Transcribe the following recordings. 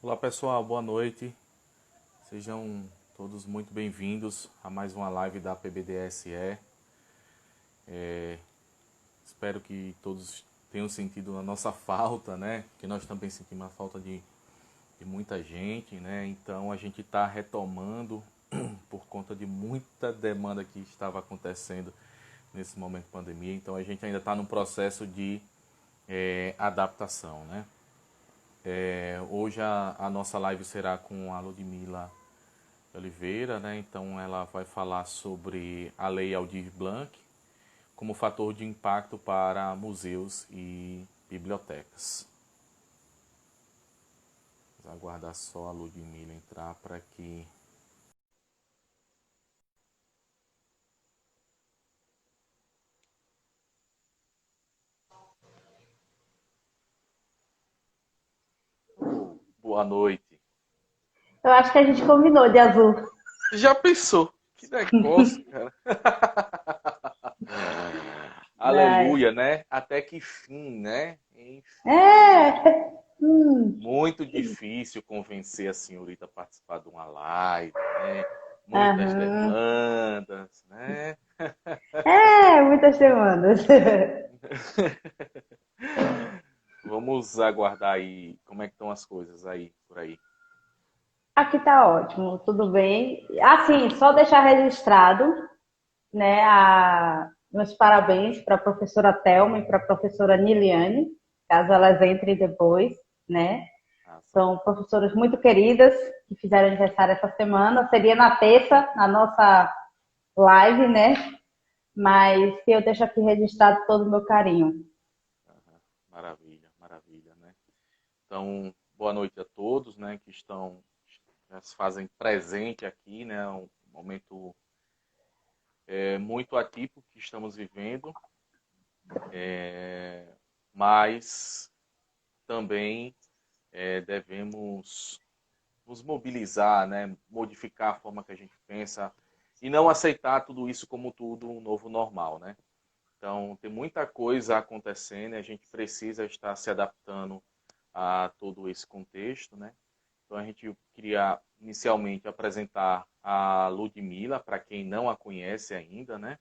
Olá pessoal, boa noite. Sejam todos muito bem-vindos a mais uma live da PBDSE. Espero que todos tenham sentido a nossa falta, né? Que nós também sentimos a falta de muita gente, né? Então a gente está retomando por conta de muita demanda que estava acontecendo nesse momento de pandemia. Então a gente ainda está num processo de adaptação, né? Hoje a nossa live será com a Ludmila Oliveira, né? Então ela vai falar sobre a Lei Aldir Blanc como fator de impacto para museus e bibliotecas. Vamos aguardar só a Ludmila entrar para que... Boa noite. Eu acho que a gente combinou de azul. Já pensou? Que negócio, cara. Ai. Aleluia, né? Até que fim, né? Enfim. É. Muito difícil convencer a senhorita a participar de uma live, né? Muitas Aham. demandas, né? É, muitas semanas. Vamos aguardar aí como é que estão as coisas aí por aí. Aqui tá ótimo, tudo bem. Assim, só deixar registrado, né, meus parabéns para a professora Thelma e para a professora Niliane, caso elas entrem depois, né? Ah, São professoras muito queridas que fizeram aniversário essa semana. Seria na terça, na nossa live, né? Mas que eu deixo aqui registrado todo o meu carinho. aham. Maravilha, maravilha, né? Então, boa noite a todos, né, que estão já se fazem presente aqui, né? Um momento muito atípico que estamos vivendo, mas também devemos nos mobilizar, né? Modificar a forma que a gente pensa e não aceitar tudo isso como tudo um novo normal, né? Então, tem muita coisa acontecendo e a gente precisa estar se adaptando a todo esse contexto, né? Então, a gente queria inicialmente apresentar a Ludmila, para quem não a conhece ainda, né?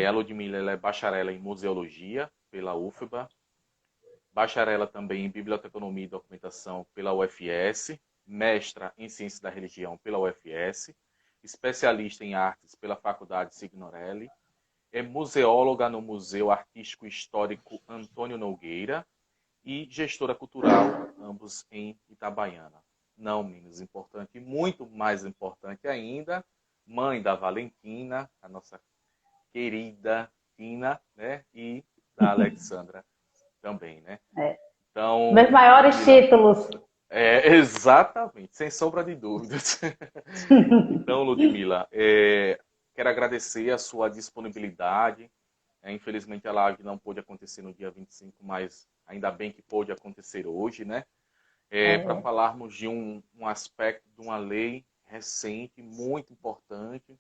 A Ludmila ela é bacharela em museologia pela UFBA, bacharela também em biblioteconomia e documentação pela UFS, mestra em ciência da religião pela UFS, especialista em artes pela Faculdade Signorelli, é museóloga no Museu Artístico Histórico Antônio Nogueira e gestora cultural, ambos em Itabaiana. Não menos importante, muito mais importante ainda, mãe da Valentina, a nossa querida Tina, né? E da Alexandra também, né? É. Meus Então, maiores Ludmila, títulos. exatamente, sem sombra de dúvidas. Então, Ludmila, quero agradecer a sua disponibilidade. Infelizmente, a live não pôde acontecer no dia 25, mas ainda bem que pôde acontecer hoje, né? Para É. falarmos de um aspecto de uma lei recente, muito importante,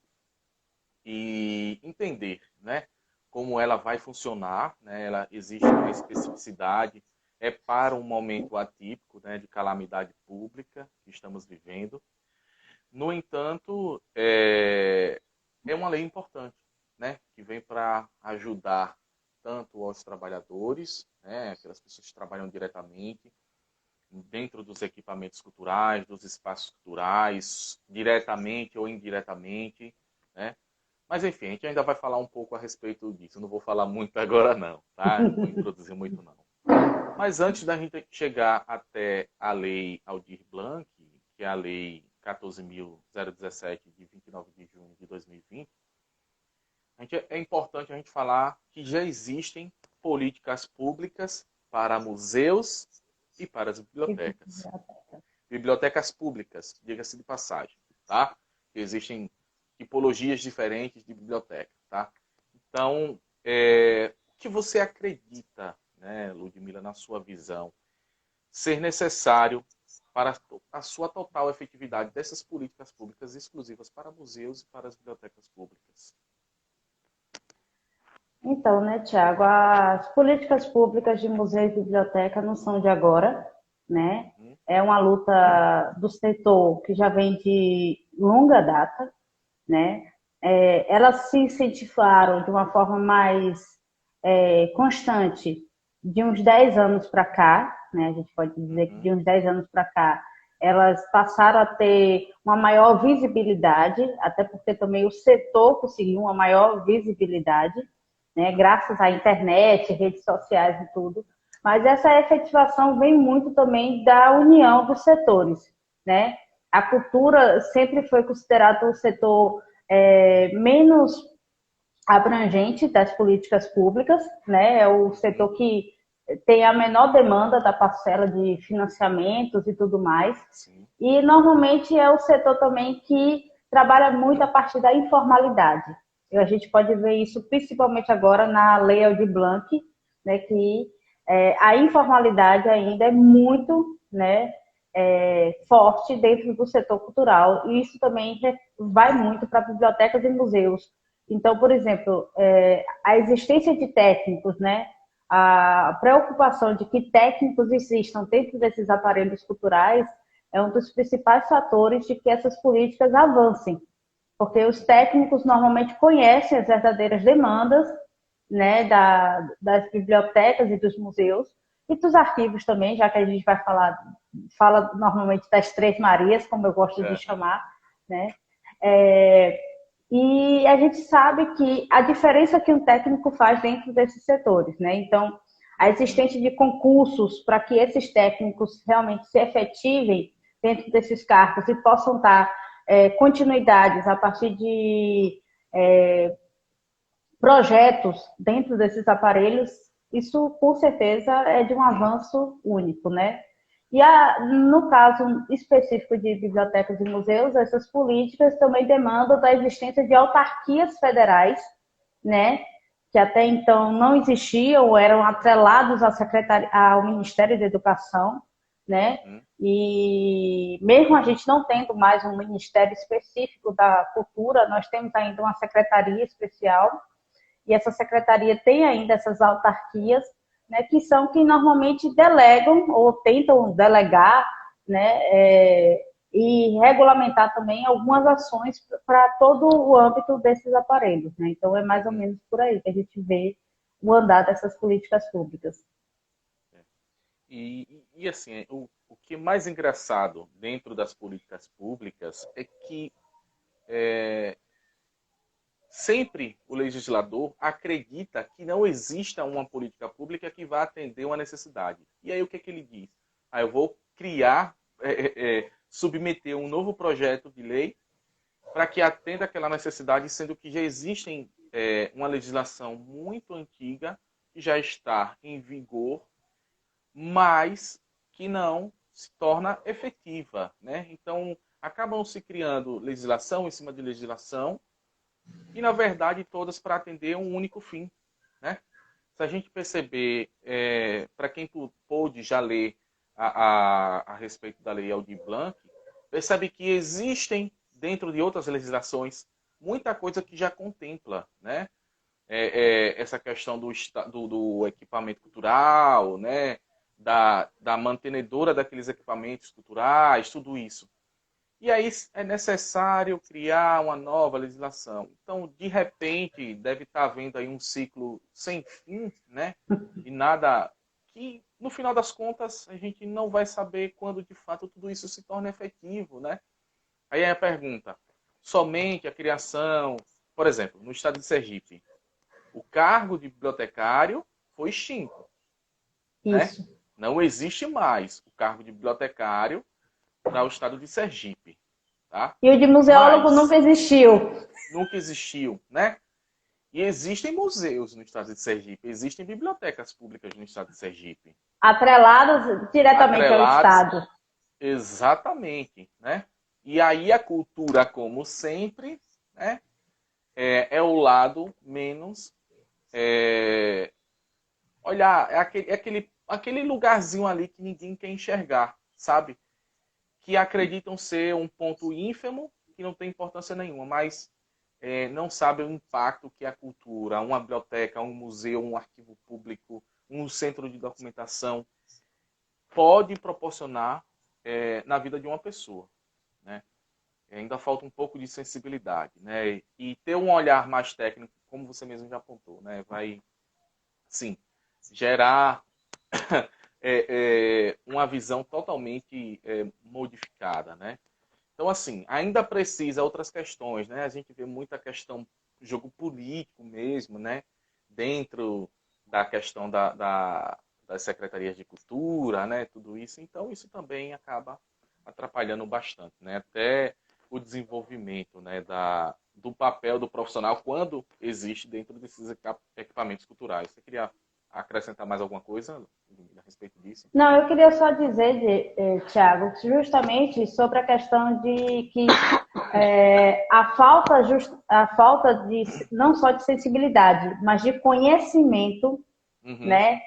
e entender, né, como ela vai funcionar, né? Ela existe uma especificidade, é para um momento atípico, né, de calamidade pública que estamos vivendo. No entanto, é uma lei importante, né, que vem para ajudar tanto aos trabalhadores, né, aquelas pessoas que trabalham diretamente dentro dos equipamentos culturais, dos espaços culturais, diretamente ou indiretamente, né? Mas enfim, a gente ainda vai falar um pouco a respeito disso. Eu não vou falar muito agora não, tá? Não vou introduzir muito não. Mas antes da gente chegar até a lei Aldir Blanc, que é a lei 14.017 de 29 de junho de 2020, é importante a gente falar que já existem políticas públicas para museus e para as bibliotecas. Bibliotecas públicas, diga-se de passagem, tá? Existem tipologias diferentes de biblioteca, tá? Então, o que você acredita, né, Ludmila, na sua visão, ser necessário para a sua total efetividade dessas políticas públicas exclusivas para museus e para as bibliotecas públicas? Então, né, Tiago, as políticas públicas de museu e biblioteca não são de agora, né? é uma luta do setor que já vem de longa data, né? Elas se incentivaram de uma forma mais constante de uns 10 anos para cá, né? A gente pode dizer que de uns 10 anos para cá, elas passaram a ter uma maior visibilidade, até porque também o setor conseguiu uma maior visibilidade, né? Graças à internet, redes sociais e tudo. Mas essa efetivação vem muito também da união dos setores, né? A cultura sempre foi considerado o setor menos abrangente das políticas públicas, né? É o setor que tem a menor demanda da parcela de financiamentos e tudo mais. Sim. E normalmente é o setor também que trabalha muito a partir da informalidade. E a gente pode ver isso principalmente agora na Lei Aldir Blanc, né? Que a informalidade ainda é muito, né? Forte dentro do setor cultural. E isso também vai muito para bibliotecas e museus. Então, por exemplo, a existência de técnicos, né? A preocupação de que técnicos existam dentro desses aparelhos culturais é um dos principais fatores de que essas políticas avancem, porque os técnicos normalmente conhecem as verdadeiras demandas, né, das bibliotecas e dos museus e dos arquivos também, já que a gente vai fala normalmente das Três Marias, como eu gosto de chamar, né? E a gente sabe que a diferença que um técnico faz dentro desses setores, né? Então, a existência de concursos para que esses técnicos realmente se efetivem dentro desses cargos e possam dar continuidades a partir de projetos dentro desses aparelhos, isso com certeza é de um avanço único, né? E no caso específico de bibliotecas e museus, essas políticas também demandam da existência de autarquias federais, né? Que até então não existiam, eram atrelados ao Ministério da Educação, né? E mesmo a gente não tendo mais um ministério específico da cultura, nós temos ainda uma secretaria especial, e essa secretaria tem ainda essas autarquias, né, que são que normalmente delegam ou tentam delegar, né, e regulamentar também algumas ações para todo o âmbito desses aparelhos, né? Então é mais ou menos por aí que a gente vê o andar dessas políticas públicas. E assim, o que é mais engraçado dentro das políticas públicas é que sempre o legislador acredita que não exista uma política pública que vá atender uma necessidade. E aí o que é que ele diz? Eu vou criar, submeter um novo projeto de lei para que atenda aquela necessidade, sendo que já existem uma legislação muito antiga que já está em vigor, mas que não se torna efetiva, né? Então, acabam se criando legislação em cima de legislação, e, na verdade, todas para atender um único fim, né? Se a gente perceber, para quem pôde já ler a respeito da Lei Aldir Blanc, percebe que existem, dentro de outras legislações, muita coisa que já contempla, né? Essa questão do equipamento cultural, né? Da mantenedora daqueles equipamentos culturais, tudo isso. E aí é necessário criar uma nova legislação. Então, de repente, deve estar havendo aí um ciclo sem fim, né? E nada que, no final das contas, a gente não vai saber quando, de fato, tudo isso se torna efetivo, né? Aí é a pergunta, somente a criação, por exemplo, no estado de Sergipe, o cargo de bibliotecário foi extinto, né? Não existe mais o cargo de bibliotecário para o estado de Sergipe. Tá? E o de museólogo nunca existiu. Nunca existiu, né? E existem museus no estado de Sergipe, existem bibliotecas públicas no estado de Sergipe. Atrelados diretamente ao Estado. Exatamente, né? E aí a cultura, como sempre, né? É o lado menos... olhar, aquele lugarzinho ali que ninguém quer enxergar, sabe? Que acreditam ser um ponto ínfimo, que não tem importância nenhuma, mas não sabem o impacto que a cultura, uma biblioteca, um museu, um arquivo público, um centro de documentação pode proporcionar na vida de uma pessoa, né? Ainda falta um pouco de sensibilidade, né? E ter um olhar mais técnico, como você mesmo já apontou, né? Vai, sim, gerar uma visão totalmente modificada, né? Então, assim, ainda precisa outras questões, né? A gente vê muita questão, jogo político mesmo, né? Dentro da questão das secretarias de cultura, né? Tudo isso. Então, isso também acaba atrapalhando bastante, né? Até o desenvolvimento, né? Do papel do profissional quando existe dentro desses equipamentos culturais. Você queria acrescentar mais alguma coisa a respeito disso? Não, eu queria só dizer, Tiago, justamente sobre a questão de que a falta de não só de sensibilidade, mas de conhecimento, Uhum. né,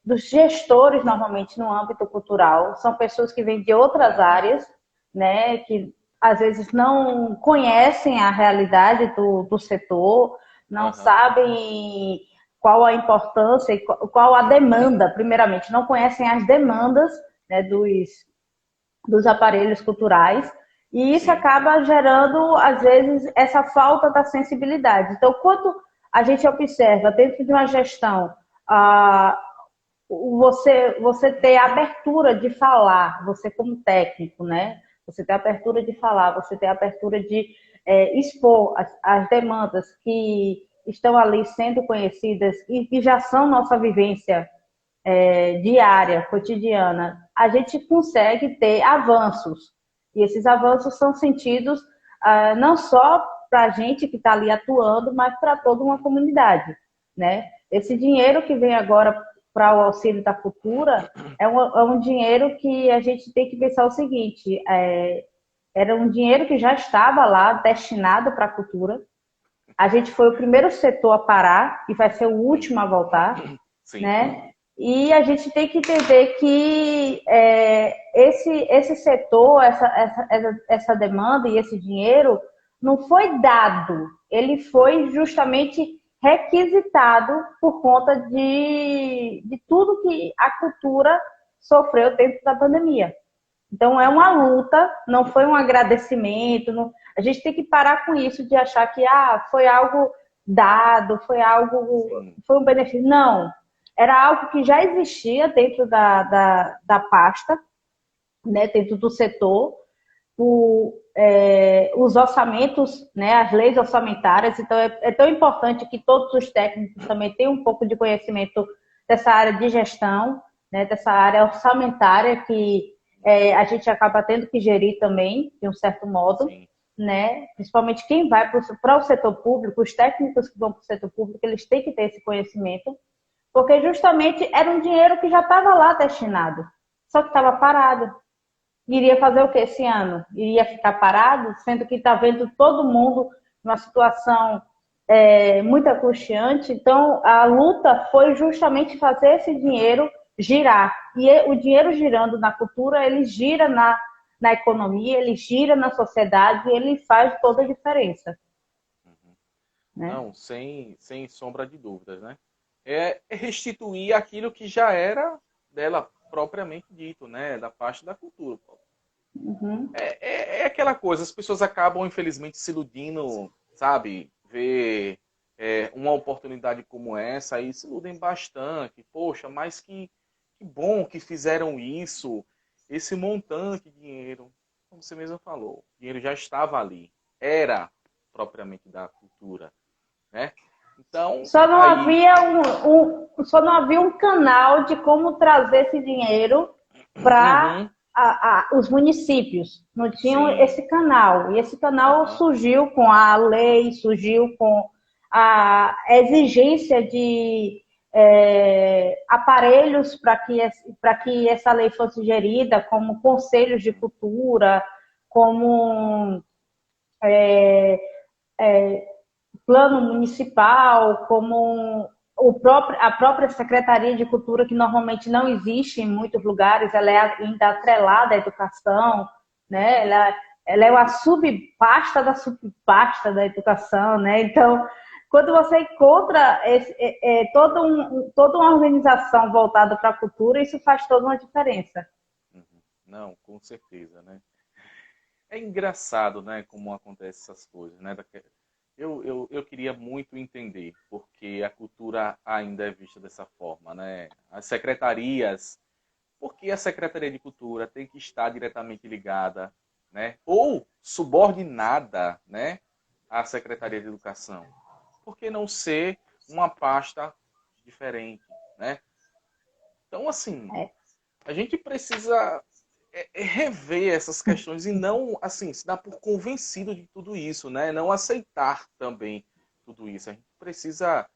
dos gestores normalmente no âmbito cultural, são pessoas que vêm de outras áreas, né, que às vezes não conhecem a realidade do setor, não Uhum. sabem qual a importância e qual a demanda, primeiramente, não conhecem as demandas, né, dos aparelhos culturais, e isso Sim. acaba gerando, às vezes, essa falta da sensibilidade. Então, quando a gente observa dentro de uma gestão, você ter a abertura de falar, você como técnico, né? Você ter a abertura de falar, você ter a abertura de expor as demandas que estão ali sendo conhecidas e que já são nossa vivência diária, cotidiana, a gente consegue ter avanços. E esses avanços são sentidos não só para a gente que está ali atuando, mas para toda uma comunidade, né? Esse dinheiro que vem agora para o auxílio da cultura é um dinheiro que a gente tem que pensar o seguinte: era um dinheiro que já estava lá destinado para a cultura. A gente foi o primeiro setor a parar e vai ser o último a voltar, Sim. né? E a gente tem que entender que esse setor, essa demanda e esse dinheiro não foi dado, ele foi justamente requisitado por conta de tudo que a cultura sofreu dentro da pandemia. Então é uma luta, não foi um agradecimento. Não... A gente tem que parar com isso de achar que foi algo dado, Sim. foi um benefício. Não, era algo que já existia dentro da pasta, né, dentro do setor, os orçamentos, né, as leis orçamentárias. Então é tão importante que todos os técnicos também tenham um pouco de conhecimento dessa área de gestão, né, dessa área orçamentária que a gente acaba tendo que gerir também, de um certo modo, Sim. né? Principalmente quem vai para o setor público, os técnicos que vão para o setor público, eles têm que ter esse conhecimento, porque justamente era um dinheiro que já estava lá destinado, só que estava parado. Iria fazer o que esse ano? Iria ficar parado, sendo que está vendo todo mundo numa situação muito angustiante. Então, a luta foi justamente fazer esse dinheiro girar. E o dinheiro girando na cultura, ele gira na economia, ele gira na sociedade e ele faz toda a diferença. Uhum. Né? Não, sem sombra de dúvidas, né? É restituir aquilo que já era dela propriamente dito, né? Da parte da cultura. Pô. Uhum. É aquela coisa, as pessoas acabam, infelizmente, se iludindo, sabe? Ver uma oportunidade como essa e se iludem bastante. Poxa, mas que bom que fizeram isso. Esse montante de dinheiro, como você mesmo falou, o dinheiro já estava ali. Era propriamente da cultura, né? Então, aí, Só não havia um canal de como trazer esse dinheiro para uhum, os municípios. Não tinham sim, esse canal. E esse canal uhum, surgiu com a lei, surgiu com a exigência de aparelhos para que essa lei fosse gerida, como conselhos de cultura, como plano municipal, como a própria Secretaria de Cultura, que normalmente não existe em muitos lugares, ela é ainda atrelada à educação, né? Ela é uma subpasta da educação, né? Então, quando você encontra toda uma organização voltada para a cultura, isso faz toda uma diferença. Uhum. Não, com certeza, né? É engraçado, né, como acontecem essas coisas, né? Eu queria muito entender porque a cultura ainda é vista dessa forma, né? As secretarias, porque a Secretaria de Cultura tem que estar diretamente ligada, né? Ou subordinada, né, à Secretaria de Educação. Por que não ser uma pasta diferente, né? Então, assim, É, a gente precisa rever essas questões e não, assim, se dar por convencido de tudo isso, né? Não aceitar também tudo isso. A gente precisa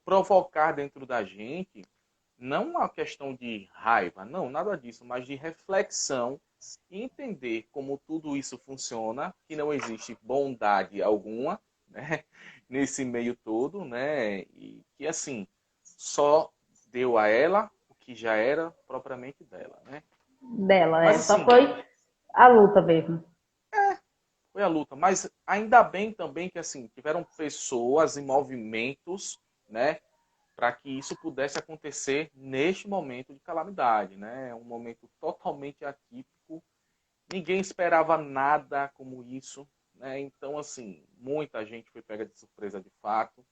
provocar dentro da gente não uma questão de raiva, não, nada disso, mas de reflexão e entender como tudo isso funciona, que não existe bondade alguma, né, nesse meio todo, né, e que assim só deu a ela o que já era propriamente dela, né? dela, Mas só assim, foi a luta mesmo. foi a luta. Mas ainda bem também que assim tiveram pessoas e movimentos, né, para que isso pudesse acontecer neste momento de calamidade, né? Um momento totalmente atípico. Ninguém esperava nada como isso, né? Então, assim, muita gente foi pega de surpresa de fato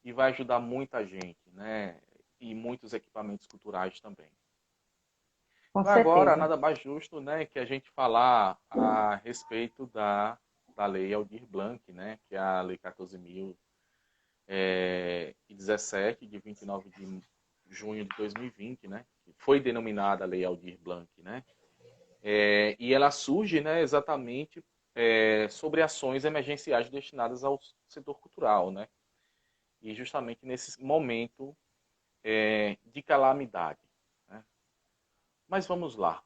e vai ajudar muita gente, né? E muitos equipamentos culturais também. Com Então, agora, certeza. nada mais justo, né, que a gente falar a respeito da Lei Aldir Blanc, né, que é a Lei 14.017, de 29 de junho de 2020, né, que foi denominada Lei Aldir Blanc, né, e ela surge, né, exatamente sobre ações emergenciais destinadas ao setor cultural, né, e justamente nesse momento de calamidade, né. Mas vamos lá.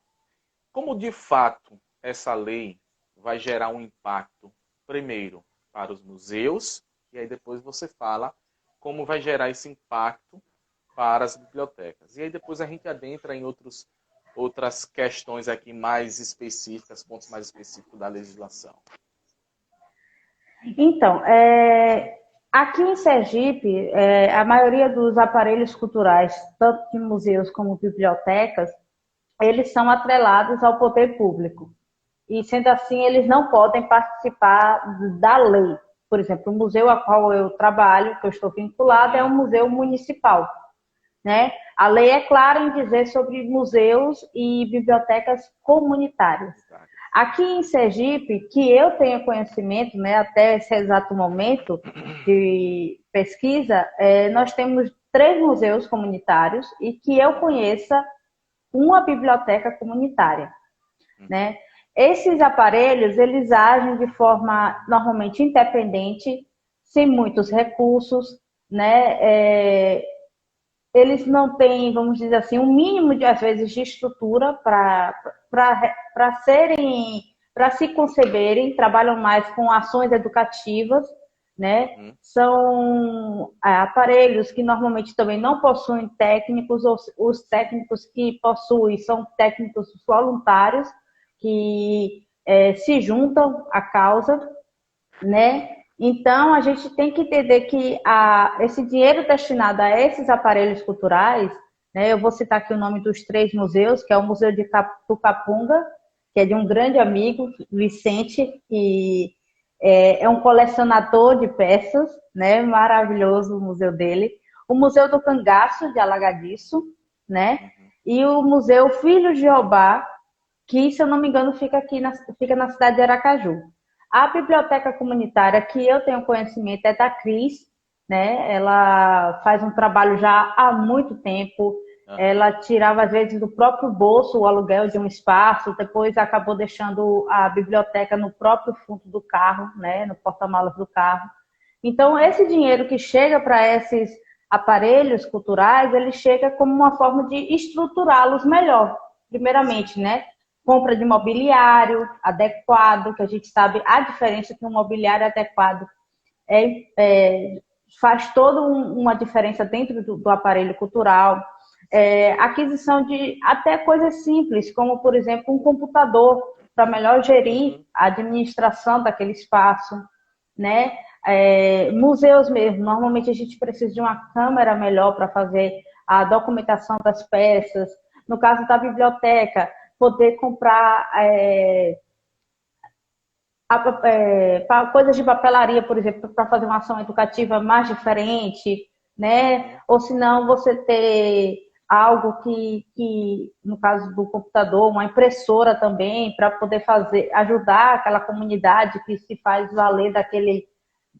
Como de fato essa lei vai gerar um impacto, primeiro, para os museus, e aí depois você fala como vai gerar esse impacto para as bibliotecas. E aí depois a gente adentra em outras questões aqui mais específicas, pontos mais específicos da legislação. Então, aqui em Sergipe, a maioria dos aparelhos culturais, tanto de museus como bibliotecas, eles são atrelados ao poder público. E, sendo assim, eles não podem participar da lei. Por exemplo, o museu a qual eu trabalho, que eu estou vinculada, é um museu municipal, né? A lei é clara em dizer sobre museus e bibliotecas comunitárias. Aqui em Sergipe, que eu tenho conhecimento, né, até esse exato momento de pesquisa, nós temos 3 museus comunitários e que eu conheça uma biblioteca comunitária, né? Esses aparelhos, eles agem de forma normalmente independente, sem muitos recursos, né? Eles não têm, vamos dizer assim, um mínimo de, às vezes, de estrutura para serem, para se conceberem, trabalham mais com ações educativas, né? São aparelhos que normalmente também não possuem técnicos, ou os técnicos que possuem são técnicos voluntários que se juntam à causa, né? Então, a gente tem que entender que esse dinheiro destinado a esses aparelhos culturais, né, eu vou citar aqui o nome dos 3 museus, que é o Museu de Tucapunga, que é de um grande amigo, Vicente, que é um colecionador de peças, né, maravilhoso o museu dele. O Museu do Cangaço, de Alagadiço, né, e o Museu Filhos de Jeová, que, se eu não me engano, fica na cidade de Aracaju. A biblioteca comunitária que eu tenho conhecimento é da Cris, né? Ela faz um trabalho já há muito tempo. Ela tirava, às vezes, do próprio bolso o aluguel de um espaço, depois acabou deixando a biblioteca no próprio fundo do carro, né? No porta-malas do carro. Então, esse dinheiro que chega para esses aparelhos culturais, ele chega como uma forma de estruturá-los melhor, primeiramente, né? Compra de mobiliário adequado, que a gente sabe a diferença que um mobiliário adequado faz toda uma diferença dentro do aparelho cultural. Aquisição de até coisas simples, como, por exemplo, um computador para melhor gerir a administração daquele espaço, né? Museus mesmo, normalmente a gente precisa de uma câmera melhor para fazer a documentação das peças. No caso da biblioteca, poder comprar coisas de papelaria, por exemplo, para fazer uma ação educativa mais diferente, né? Ou se não, você ter algo no caso do computador, uma impressora também, para poder ajudar aquela comunidade que se faz valer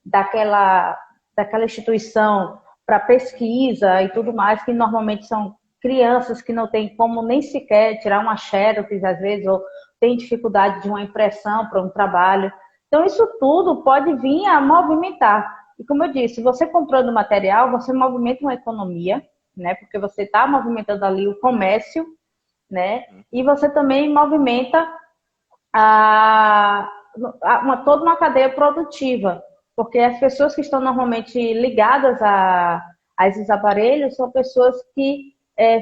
daquela, daquela instituição para pesquisa e tudo mais, que normalmente são crianças que não têm como nem sequer tirar uma xerox, às vezes, ou tem dificuldade de uma impressão para um trabalho. Então, isso tudo pode vir a movimentar. E como eu disse, você comprando material, você movimenta uma economia, né? Porque você está movimentando ali o comércio, né? E você também movimenta toda uma cadeia produtiva, porque as pessoas que estão normalmente ligadas a esses aparelhos são pessoas que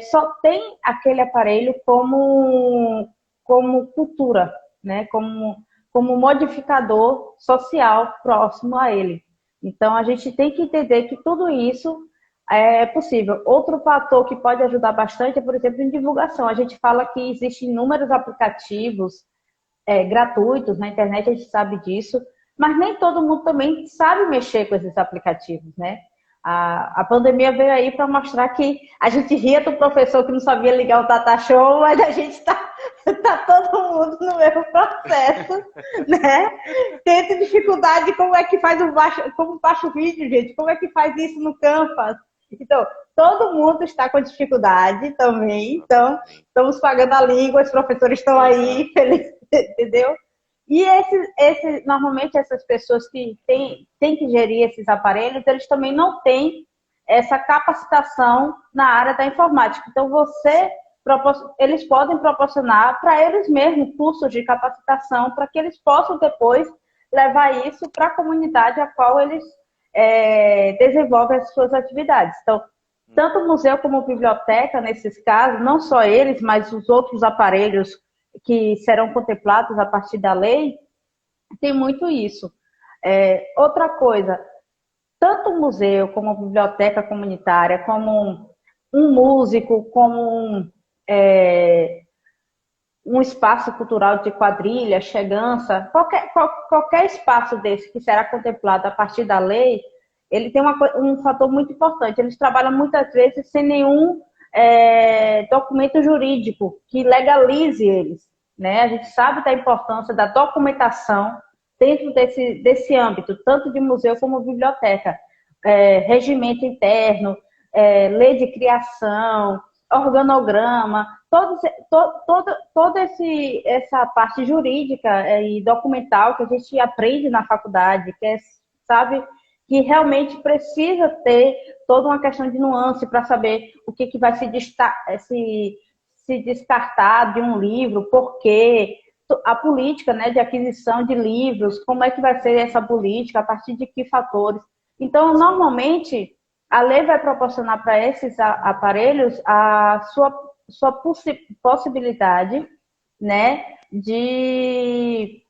só têm aquele aparelho como cultura, né? Como modificador social próximo a ele. Então, a gente tem que entender que tudo isso é possível. Outro fator que pode ajudar bastante é, por exemplo, em divulgação. A gente fala que existem inúmeros aplicativos gratuitos na internet, a gente sabe disso, mas nem todo mundo também sabe mexer com esses aplicativos, né? A pandemia veio aí para mostrar que a gente ria do professor que não sabia ligar o Data Show, mas a gente tá todo mundo no mesmo processo, né? Tendo dificuldade, como é que faz como baixa o vídeo, gente? Como é que faz isso no Canvas? Então, todo mundo está com dificuldade também, então estamos pagando a língua, os professores estão aí, felizes, entendeu? E normalmente essas pessoas que têm que gerir esses aparelhos, eles também não têm essa capacitação na área da informática. Então, eles podem proporcionar para eles mesmos cursos de capacitação para que eles possam depois levar isso para a comunidade a qual eles desenvolvem as suas atividades. Então, tanto o museu como a biblioteca, nesses casos, não só eles, mas os outros aparelhos que serão contemplados a partir da lei, tem muito isso. Outra coisa, tanto o museu como a biblioteca comunitária, como um músico, como um espaço cultural de quadrilha, chegança, qualquer espaço desse que será contemplado a partir da lei, ele tem um fator muito importante. Eles trabalham muitas vezes sem nenhum documento jurídico que legalize eles, né? A gente sabe da importância da documentação dentro desse âmbito, tanto de museu como biblioteca. Regimento interno, lei de criação, organograma, toda essa parte jurídica e documental que a gente aprende na faculdade, sabe, que realmente precisa ter toda uma questão de nuance para saber o que vai se descartar de um livro, por quê, a política, né, de aquisição de livros, como é que vai ser essa política, a partir de que fatores. Então, normalmente, a lei vai proporcionar para esses aparelhos a sua possibilidade, né, de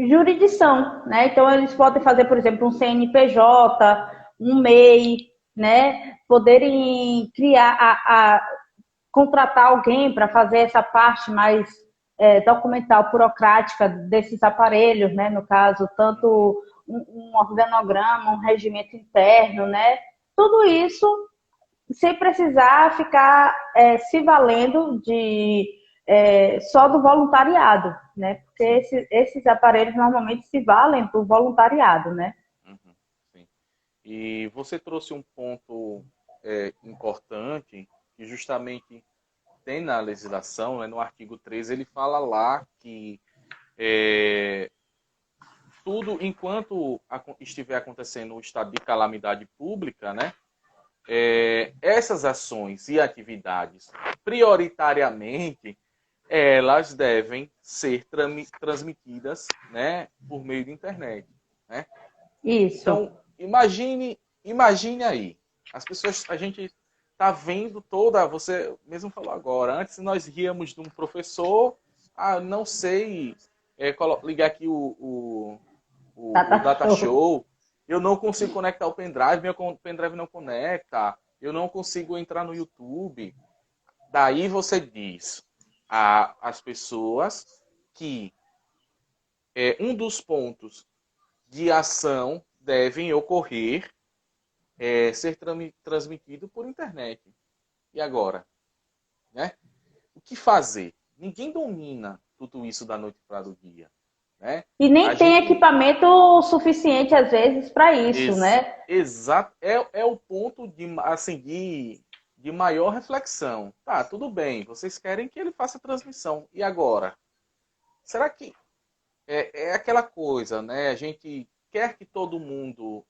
jurisdição, né? Então, eles podem fazer, por exemplo, um CNPJ, um MEI, né? Poderem contratar alguém para fazer essa parte mais documental, burocrática desses aparelhos, né? No caso, tanto um organograma, um regimento interno, né? Tudo isso sem precisar ficar se valendo só do voluntariado, né? Porque esses aparelhos normalmente se valem do voluntariado, né? Uhum, sim. E você trouxe um ponto importante, que justamente tem na legislação, né, no artigo 13, ele fala lá que tudo, enquanto estiver acontecendo o estado de calamidade pública, né, essas ações e atividades, prioritariamente, elas devem ser transmitidas, né, por meio de internet, né? Isso. Então, imagine aí, as pessoas, a gente está vendo você mesmo falou agora, antes nós ríamos de um professor, não sei ligar aqui o o Data Show, eu não consigo conectar o pendrive, meu pendrive não conecta, eu não consigo entrar no YouTube. Daí você diz às pessoas que um dos pontos de ação devem ocorrer, ser transmitido por internet. E agora? Né? O que fazer? Ninguém domina tudo isso da noite para o dia. Né? E nem tem equipamento suficiente, às vezes, para isso, né? Exato. É o ponto assim, de maior reflexão. Tá, tudo bem, vocês querem que ele faça a transmissão. E agora? Será que é aquela coisa, né? A gente quer que todo mundo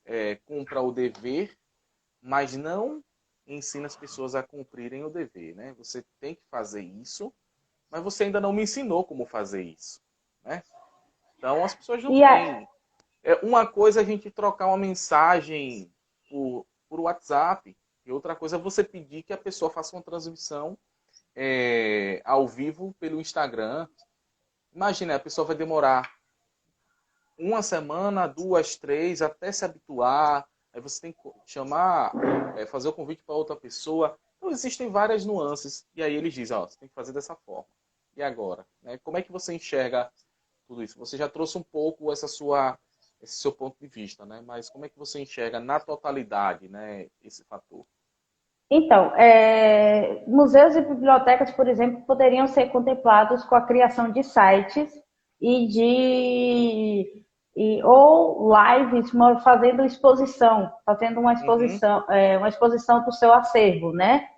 cumpra o dever, mas não ensina as pessoas a cumprirem o dever, né? Você tem que fazer isso, mas você ainda não me ensinou como fazer isso, né? Então as pessoas não têm. Uma coisa é a gente trocar uma mensagem por WhatsApp, e outra coisa é você pedir que a pessoa faça uma transmissão ao vivo pelo Instagram. Imagina, a pessoa vai demorar uma semana, 2, 3, até se habituar. Aí você tem que chamar, fazer o convite para outra pessoa. Então existem várias nuances. E aí eles dizem, você tem que fazer dessa forma. E agora? Né? Como é que você enxerga tudo isso? Você já trouxe um pouco esse seu ponto de vista, né? Mas como é que você enxerga na totalidade, né, esse fator? Então, museus e bibliotecas, por exemplo, poderiam ser contemplados com a criação de sites ou lives fazendo uma exposição do seu acervo, né?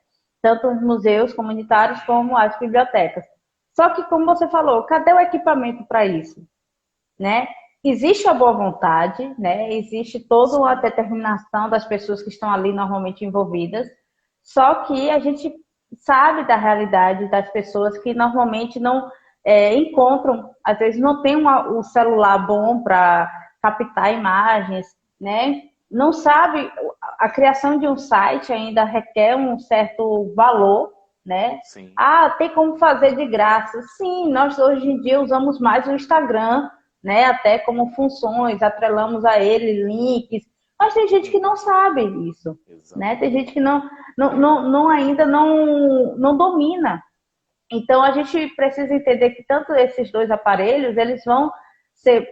Tanto os museus comunitários como as bibliotecas. Só que, como você falou, cadê o equipamento para isso, né? Existe a boa vontade, né? Existe toda a determinação das pessoas que estão ali normalmente envolvidas, só que a gente sabe da realidade das pessoas que normalmente não encontram, às vezes não tem um celular bom para captar imagens, né? Não sabe, a criação de um site ainda requer um certo valor, né? Sim. Ah, tem como fazer de graça. Sim, nós hoje em dia usamos mais o Instagram, né? Até como funções, atrelamos a ele links, mas tem gente que não sabe isso, né? Tem gente que ainda não domina. Então a gente precisa entender que tanto esses dois aparelhos, eles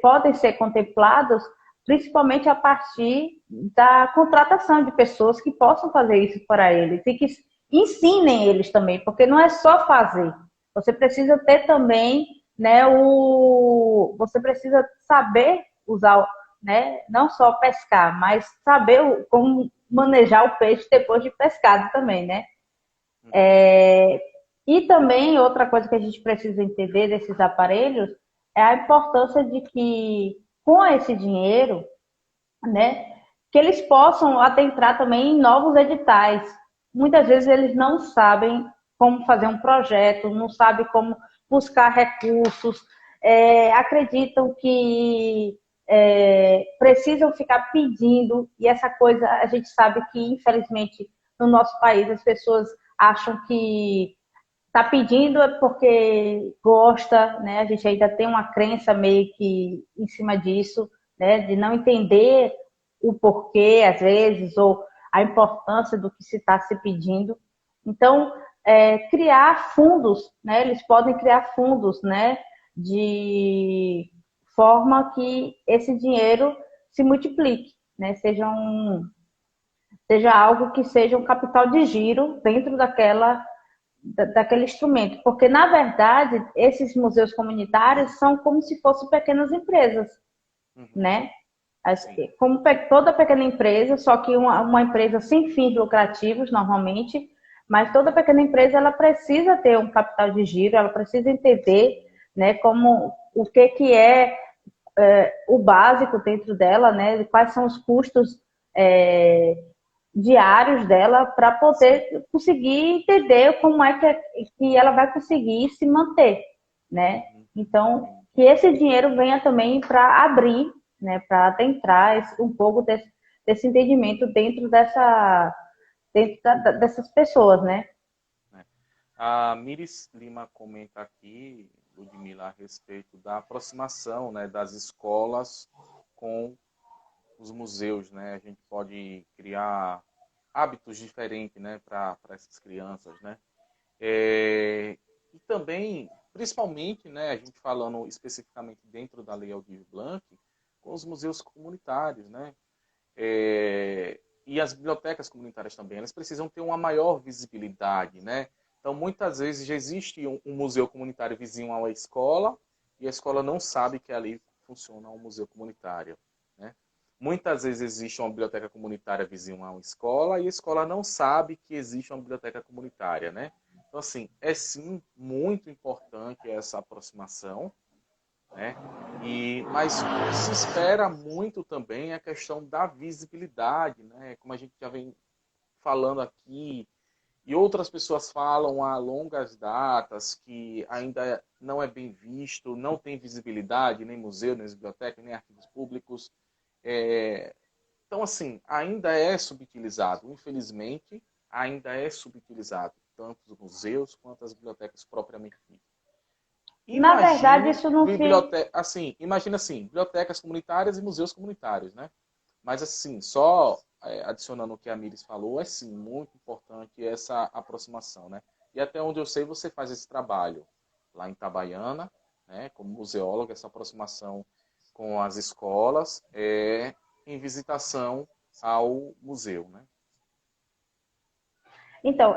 podem ser contemplados principalmente a partir da contratação de pessoas que possam fazer isso para eles e que ensinem eles também, porque não é só fazer. Você precisa ter também, né, você precisa saber usar, né, não só pescar, mas saber como manejar o peixe depois de pescado também, né? E também outra coisa que a gente precisa entender desses aparelhos é a importância de que com esse dinheiro, né, que eles possam adentrar também em novos editais. Muitas vezes eles não sabem como fazer um projeto, não sabem como buscar recursos, acreditam que precisam ficar pedindo, e essa coisa a gente sabe que, infelizmente, no nosso país as pessoas acham que está pedindo é porque gosta, né? A gente ainda tem uma crença meio que em cima disso, né? De não entender o porquê, às vezes, ou a importância do que se está se pedindo. Então, criar fundos, né? Eles podem criar fundos, né? De forma que esse dinheiro se multiplique, né? Seja algo que seja um capital de giro dentro daquele instrumento, porque na verdade esses museus comunitários são como se fossem pequenas empresas, né? Como toda pequena empresa, só que uma empresa sem fins lucrativos normalmente, mas toda pequena empresa ela precisa ter um capital de giro, ela precisa entender, né, como o que o básico dentro dela, né? Quais são os custos diários dela para poder conseguir entender como é que ela vai conseguir se manter, né? Então, que esse dinheiro venha também para abrir, né? Para adentrar um pouco desse entendimento dentro dessas pessoas, né? A Miris Lima comenta aqui, Ludmila, a respeito da aproximação, né, das escolas com os museus, né? A gente pode criar hábitos diferentes, né, para essas crianças, né? E também, principalmente, né, a gente falando especificamente dentro da Lei Aldir Blanc, com os museus comunitários, né? E as bibliotecas comunitárias também, elas precisam ter uma maior visibilidade, né? Então, muitas vezes, já existe um museu comunitário vizinho à escola e a escola não sabe que ali funciona um museu comunitário, né? Muitas vezes existe uma biblioteca comunitária vizinho a uma escola e a escola não sabe que existe uma biblioteca comunitária, né? Então, assim, é sim muito importante essa aproximação, né? Mas o que se espera muito também é a questão da visibilidade, né? Como a gente já vem falando aqui, e outras pessoas falam há longas datas que ainda não é bem visto, não tem visibilidade, nem museu, nem biblioteca, nem arquivos públicos. Então, assim, ainda é subutilizado. Infelizmente, ainda é subutilizado, tanto os museus quanto as bibliotecas propriamente ditas. Na verdade, Imagine isso não fica. assim, imagina assim, bibliotecas comunitárias e museus comunitários, né? Mas assim, só adicionando o que a Miris falou, é sim muito importante essa aproximação, né? E até onde eu sei, você faz esse trabalho lá em Itabaiana, né? Como museóloga, essa aproximação com as escolas, em visitação ao museu, né? Então,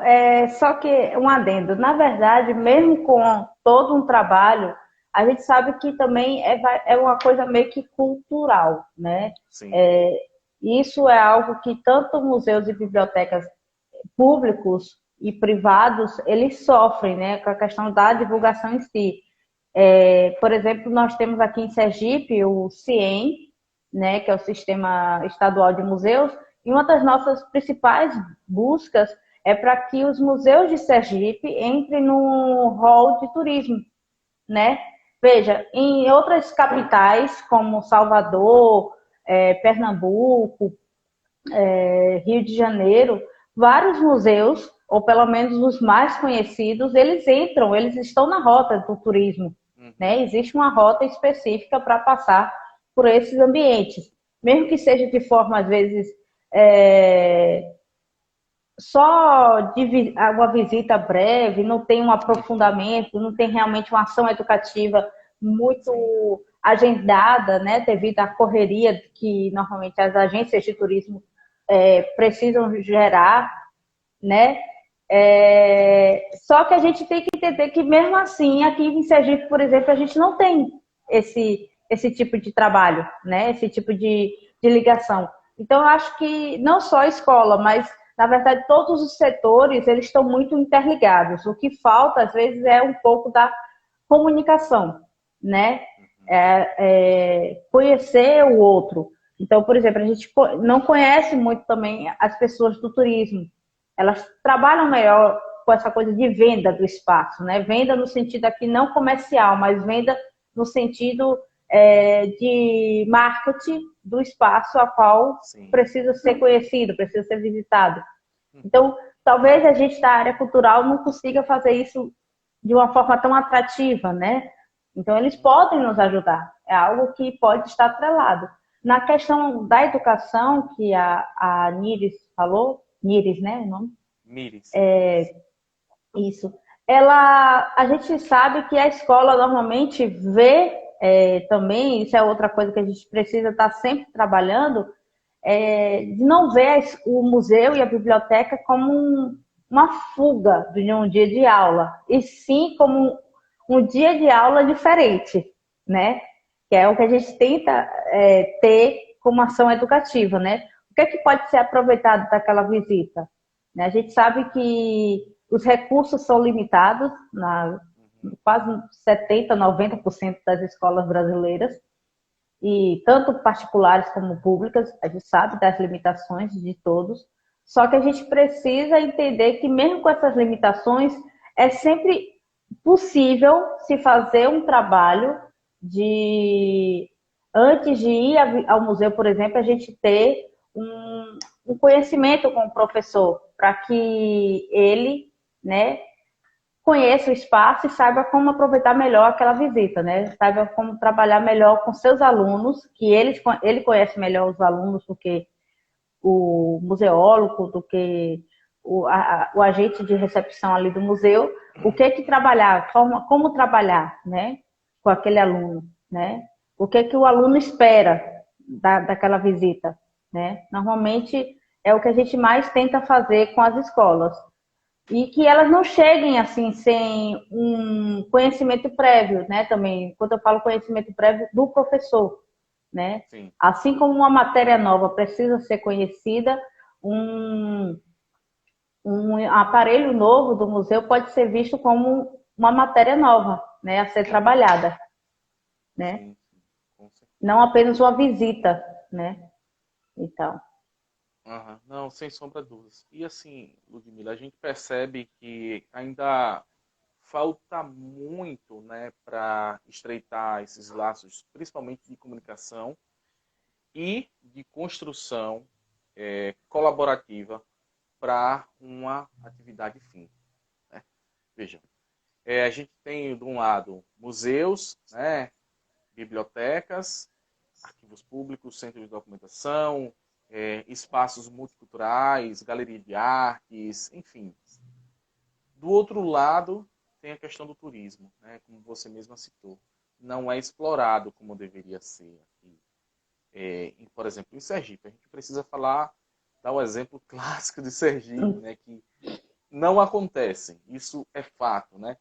só que um adendo. Na verdade, mesmo com todo um trabalho, a gente sabe que também é uma coisa meio que cultural, né? Sim. É, isso é algo que tanto museus e bibliotecas públicos e privados, eles sofrem, né? Com a questão da divulgação em si. Por exemplo, nós temos aqui em Sergipe o CIEM, né? Que é o Sistema Estadual de Museus, e uma das nossas principais buscas é para que os museus de Sergipe entrem no rol de turismo, né? Veja, em outras capitais, como Salvador, Pernambuco, Rio de Janeiro, vários museus, ou pelo menos os mais conhecidos, eles entram, eles estão na rota do turismo, né? Existe uma rota específica para passar por esses ambientes, mesmo que seja de forma, às vezes, só de uma visita breve, não tem um aprofundamento, não tem realmente uma ação educativa muito agendada, né, devido à correria que normalmente as agências de turismo precisam gerar, né? Só que a gente tem que entender que mesmo assim, aqui em Sergipe, por exemplo, a gente não tem esse tipo de trabalho, né? Esse tipo de ligação. Então, eu acho que não só a escola, mas na verdade todos os setores eles estão muito interligados. O que falta às vezes é um pouco da comunicação, né? Conhecer o outro. Então, por exemplo, a gente não conhece muito também as pessoas do turismo. Elas trabalham melhor com essa coisa de venda do espaço, né? Venda no sentido aqui não comercial, mas venda no sentido de marketing do espaço a qual precisa ser conhecido, precisa ser visitado. Então, talvez a gente da área cultural não consiga fazer isso de uma forma tão atrativa, né? Então, eles podem nos ajudar. É algo que pode estar atrelado. Na questão da educação, que a Niris falou, Niris, né? O nome? Miris. Isso. A gente sabe que a escola normalmente vê também, isso é outra coisa que a gente precisa estar sempre trabalhando, de não ver o museu e a biblioteca como uma fuga de um dia de aula, e sim como um dia de aula diferente, né? Que é o que a gente tenta ter como ação educativa, né? O que é que pode ser aproveitado daquela visita? A gente sabe que os recursos são limitados, quase 70%, 90% das escolas brasileiras, e tanto particulares como públicas, a gente sabe das limitações de todos, só que a gente precisa entender que mesmo com essas limitações, é sempre possível se fazer um trabalho antes de ir ao museu, por exemplo, a gente ter um conhecimento com o professor, para que ele, né, conheça o espaço e saiba como aproveitar melhor aquela visita, né? Saiba como trabalhar melhor com seus alunos, que ele conhece melhor os alunos do que o museólogo, do que o agente de recepção ali do museu, o que trabalhar, como trabalhar, né, com aquele aluno, né? O que o aluno espera daquela visita, né? Normalmente é o que a gente mais tenta fazer com as escolas. E que elas não cheguem assim sem um conhecimento prévio, né? Também, quando eu falo conhecimento prévio do professor, né? Sim. Assim como uma matéria nova precisa ser conhecida, um, um aparelho novo do museu pode ser visto como uma matéria nova, né? A ser trabalhada, né? Sim, sim, com Não certeza. apenas uma visita, né? Então. Aham. Não, sem sombra de dúvidas. E assim, Ludmila, a gente percebe que ainda falta muito, né, para estreitar esses laços, principalmente de comunicação e de construção colaborativa para uma atividade fim, né? Veja, a gente tem, de um lado, museus, né, bibliotecas, arquivos públicos, centros de documentação, espaços multiculturais, galeria de artes, enfim. Do outro lado, tem a questão do turismo, né, como você mesma citou. Não é explorado como deveria ser aqui. Por exemplo, em Sergipe, a gente precisa dar o exemplo clássico de Sergipe, né, que não acontece. Isso é fato, né?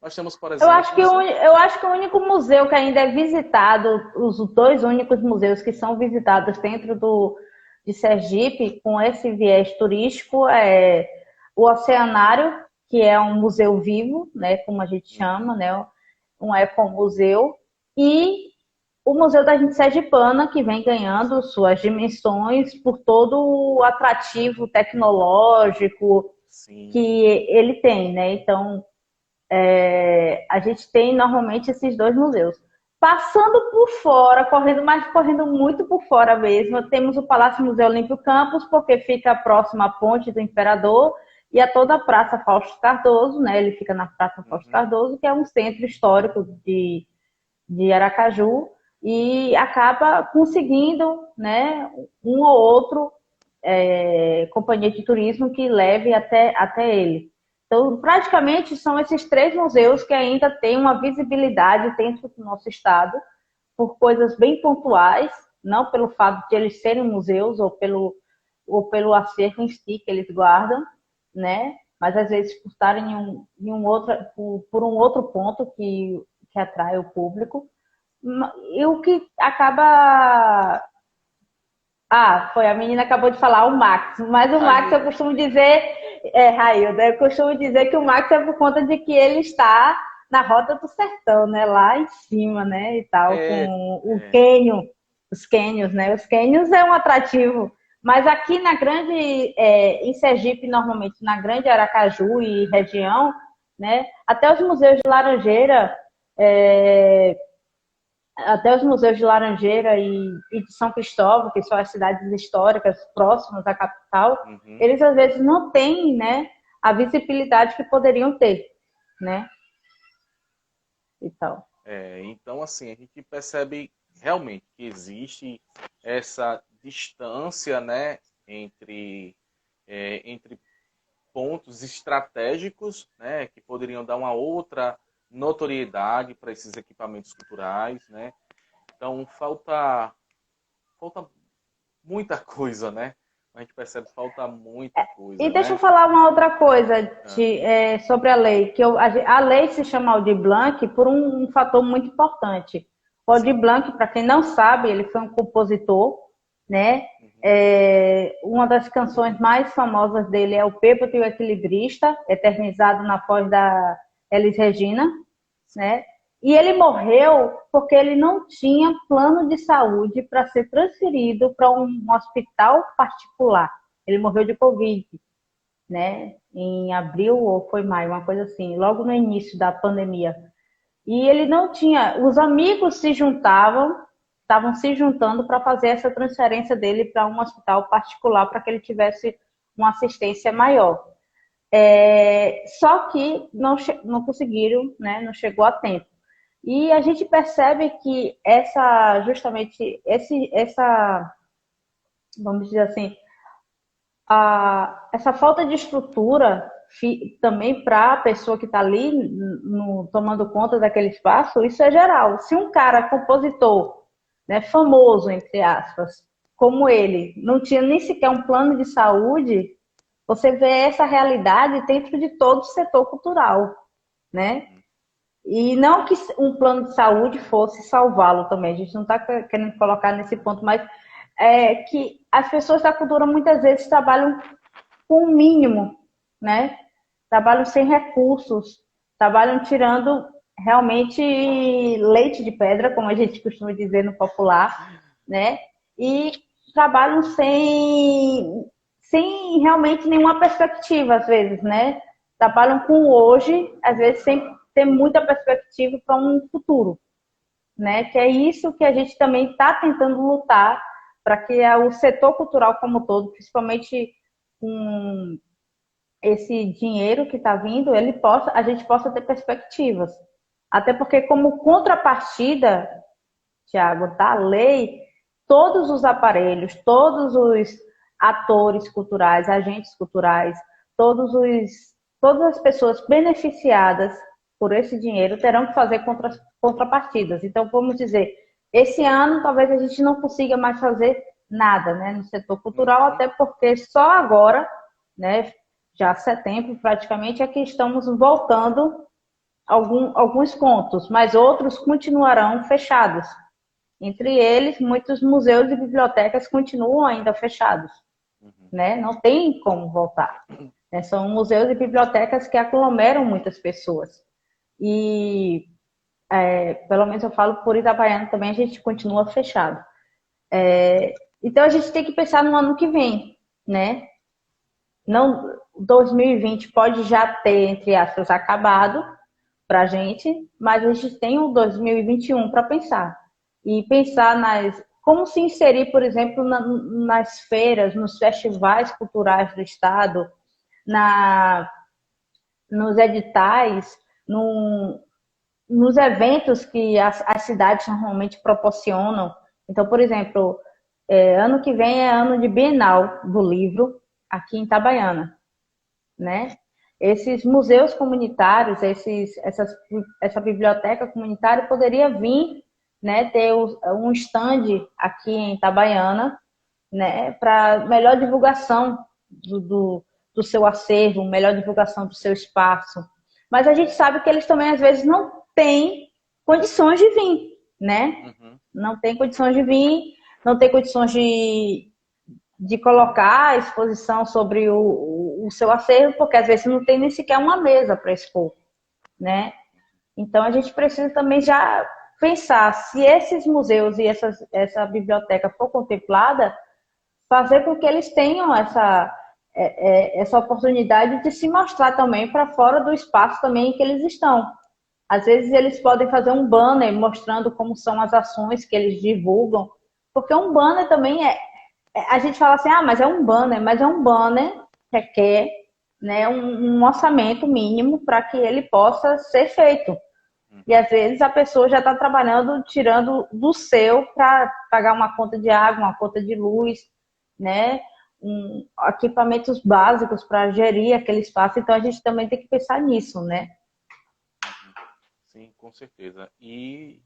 Nós temos, por Eu acho exemplo, que o único museu que ainda é visitado, os dois únicos museus que são visitados dentro de Sergipe, com esse viés turístico, é o Oceanário, que é um museu vivo, né, como a gente chama, né, um ecomuseu, e o Museu da Gente Sergipana, que vem ganhando suas dimensões por todo o atrativo tecnológico que sim, ele tem, né? Então, a gente tem normalmente esses dois museus. Passando por fora, correndo muito por fora mesmo, temos o Palácio Museu Olímpio Campos, porque fica próximo à Ponte do Imperador e a toda a Praça Fausto Cardoso, né? Ele fica na Praça Fausto uhum, Cardoso, que é um centro histórico de Aracaju, e acaba conseguindo, né, um ou outro companhia de turismo que leve até ele. Então, praticamente são esses três museus que ainda têm uma visibilidade dentro do nosso estado, por coisas bem pontuais, não pelo fato de eles serem museus ou pelo acervo em si que eles guardam, né? Mas às vezes por estarem por um outro ponto que atrai o público. E o que acaba. Ah, foi a menina acabou de falar, o Max. Mas o Max eu Railda. costumo dizer, Railda, eu costumo dizer que o Max é por conta de que ele está na Rota do Sertão, né? Lá em cima, né? E tal, É, com o é, cânion, os cânions, né? Os cânions é um atrativo. Mas aqui em Sergipe, normalmente, na grande Aracaju e região, né? É, até os museus de Laranjeira e de São Cristóvão, que são as cidades históricas próximas à capital, uhum, eles às vezes não têm, né, a visibilidade que poderiam ter, né? Então, então, assim, a gente percebe realmente que existe essa distância, né, entre pontos estratégicos, né, que poderiam dar uma outra notoriedade para esses equipamentos culturais, né? Então, falta muita coisa, né? A gente percebe que falta muita e coisa, deixa eu né? falar uma outra coisa Ah, sobre a lei, a lei se chama Aldir Blanc por um fator muito importante. O Aldir sim. Blanc, para quem não sabe, ele foi um compositor, né? Uhum, Uma das canções mais famosas dele é O Bêbado e o Equilibrista, eternizado na voz da Elis Regina, sim. né? E ele morreu porque ele não tinha plano de saúde para ser transferido para um hospital particular. Ele morreu de Covid, né? Em abril ou foi maio, uma coisa assim, logo no início da pandemia. E ele não tinha, os amigos estavam se juntando para fazer essa transferência dele para um hospital particular para que ele tivesse uma assistência maior. Só que não conseguiram, né? Não chegou a tempo. E a gente percebe que justamente vamos dizer assim, essa falta de estrutura também para a pessoa que está ali tomando conta daquele espaço, isso é geral. Se um cara compositor, né, famoso, entre aspas, como ele, não tinha nem sequer um plano de saúde, você vê essa realidade dentro de todo o setor cultural, né? E não que um plano de saúde fosse salvá-lo também, a gente não está querendo colocar nesse ponto, mas que as pessoas da cultura muitas vezes trabalham com o mínimo, né? Trabalham sem recursos, trabalham tirando realmente leite de pedra, como a gente costuma dizer no popular, né? E trabalham sem realmente nenhuma perspectiva, às vezes, né? Trabalham com o hoje, às vezes sem ter muita perspectiva para um futuro, né? Que é isso que a gente também está tentando lutar para que o setor cultural como um todo, principalmente com esse dinheiro que está vindo, a gente possa ter perspectivas. Até porque, como contrapartida, Tiago, da lei, todos os aparelhos, todos os atores culturais, agentes culturais, todas as pessoas beneficiadas por esse dinheiro terão que fazer contrapartidas. Então, vamos dizer, esse ano talvez a gente não consiga mais fazer nada, né, no setor cultural, até porque só agora, né, já setembro praticamente, é que estamos voltando alguns pontos, mas outros continuarão fechados. Entre eles, muitos museus e bibliotecas continuam ainda fechados, né? Não tem como voltar. Né? São museus e bibliotecas que aglomeram muitas pessoas. E, pelo menos eu falo por Itabaiana também, a gente continua fechado. Então, a gente tem que pensar no ano que vem, né? Não, 2020 pode já ter, entre aspas, acabado para a gente, mas a gente tem o 2021 para pensar. E pensar como se inserir, por exemplo, nas feiras, nos festivais culturais do Estado, nos editais, nos eventos que as cidades normalmente proporcionam. Então, por exemplo, ano que vem é ano de Bienal do Livro aqui em Itabaiana, né? Esses museus comunitários, essa biblioteca comunitária poderia vir, né, ter um stand aqui em Itabaiana, né, para melhor divulgação do seu acervo, melhor divulgação do seu espaço. Mas a gente sabe que eles também às vezes não têm condições de vir, né? Não tem condições de vir, não tem condições de colocar a exposição sobre o seu acervo, porque às vezes não tem nem sequer uma mesa para expor, né? Então a gente precisa também já pensar se esses museus e essa biblioteca for contemplada, fazer com que eles tenham essa oportunidade de se mostrar também para fora do espaço também em que eles estão. Às vezes eles podem fazer um banner mostrando como são as ações que eles divulgam, porque um banner também a gente fala assim, mas é um banner, mas é um banner que requer, né, um orçamento mínimo para que ele possa ser feito. E às vezes a pessoa já está trabalhando, tirando do seu para pagar uma conta de água, uma conta de luz, né? Equipamentos básicos para gerir aquele espaço. Então a gente também tem que pensar nisso, né? Sim, com certeza. E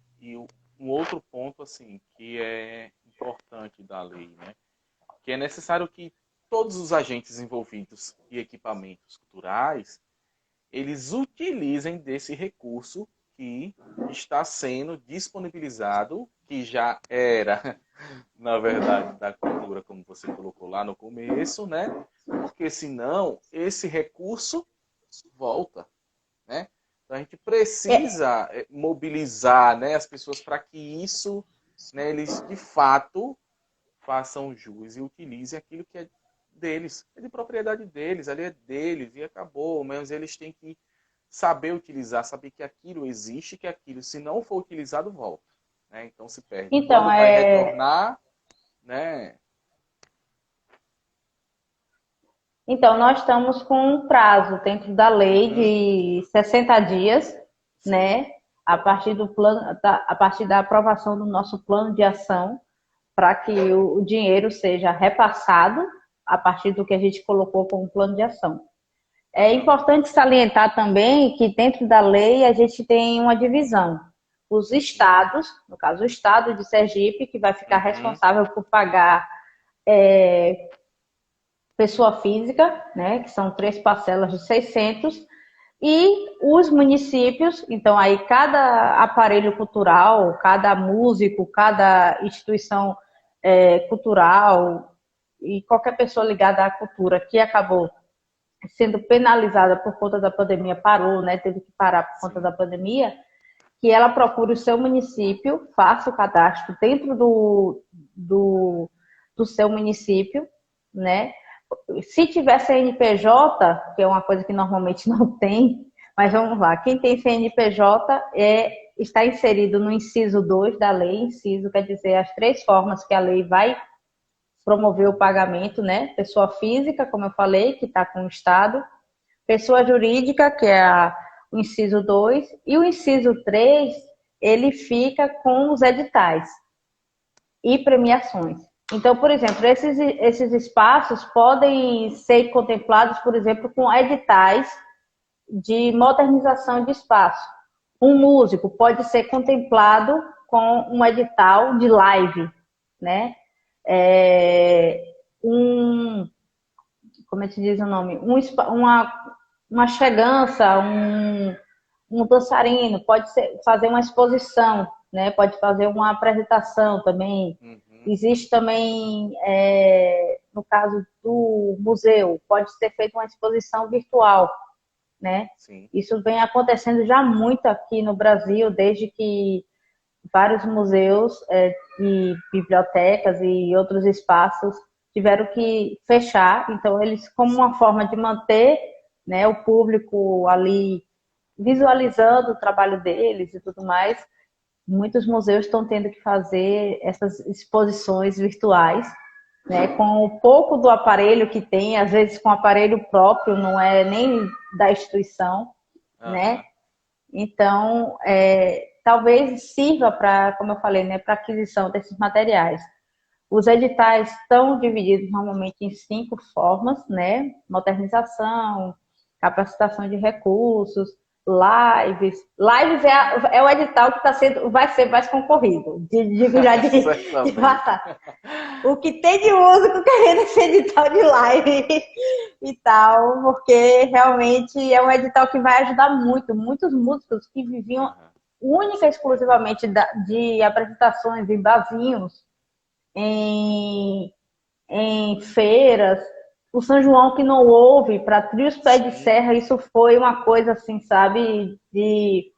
um outro ponto assim que é importante da lei, né? Que é necessário que todos os agentes envolvidos e equipamentos culturais eles utilizem desse recurso que está sendo disponibilizado, que já era, na verdade, da cultura, como você colocou lá no começo, né? Porque senão esse recurso volta, né? Então a gente precisa mobilizar, né, as pessoas para que isso, né, eles de fato façam jus e utilizem aquilo que é deles, é de propriedade deles, ali é deles e acabou, mas eles têm que saber utilizar, saber que aquilo existe, que aquilo, se não for utilizado, volta. Né? Então se perde. Então, Quando vai retornar, né? Então, nós estamos com um prazo dentro da lei Uhum. de 60 dias, Sim. né? A partir do plano, a partir da aprovação do nosso plano de ação, para que o dinheiro seja repassado a partir do que a gente colocou como plano de ação. É Exatamente. importante salientar também que dentro da lei a gente tem uma divisão. Os Sim. estados, no caso o estado de Sergipe, que vai ficar Uhum. responsável por pagar pessoa física, né, que são 3 parcelas de 600, e os municípios, então aí cada aparelho cultural, cada músico, cada instituição cultural e qualquer pessoa ligada à cultura que acabou sendo penalizada por conta da pandemia, parou, né, teve que parar por conta da Sim. pandemia, que ela procure o seu município, faça o cadastro dentro do seu município, né? Se tiver CNPJ, que é uma coisa que normalmente não tem, mas vamos lá, quem tem CNPJ está inserido no inciso 2 da lei, inciso quer dizer as 3 formas que a lei vai promover o pagamento, né? Pessoa física, como eu falei, que está com o Estado, pessoa jurídica, que é o inciso 2, e o inciso 3 ele fica com os editais e premiações. Então, por exemplo, esses espaços podem ser contemplados, por exemplo, com editais de modernização de espaço. Um músico pode ser contemplado com um edital de live, né? É, um, como é que se diz o nome? Uma chegança, um dançarino pode fazer uma exposição, né? Pode fazer uma apresentação também. Uhum. Existe também, no caso do museu, pode ser feita uma exposição virtual, né? Sim. Isso vem acontecendo já muito aqui no Brasil, desde que vários museus e bibliotecas e outros espaços tiveram que fechar. Então, eles, como uma Sim. forma de manter, né, o público ali visualizando o trabalho deles e tudo mais, muitos museus estão tendo que fazer essas exposições virtuais, né, com o pouco do aparelho que tem, às vezes com aparelho próprio, não é nem da instituição, né? Aham. Então, talvez sirva para, como eu falei, né, para aquisição desses materiais. Os editais estão divididos normalmente em 5 formas, né? Modernização, capacitação de recursos, lives. Lives é o edital que vai ser mais concorrido, digo já de Certamente. passar. O que tem de músico querendo esse edital de live e tal, porque realmente é um edital que vai ajudar muito. Muitos músicos que viviam Aham. Com única e certeza. exclusivamente de apresentações em barzinhos, em, em feiras. O São João que não houve, para trios pé de Sim. serra, isso foi uma coisa assim, sabe, de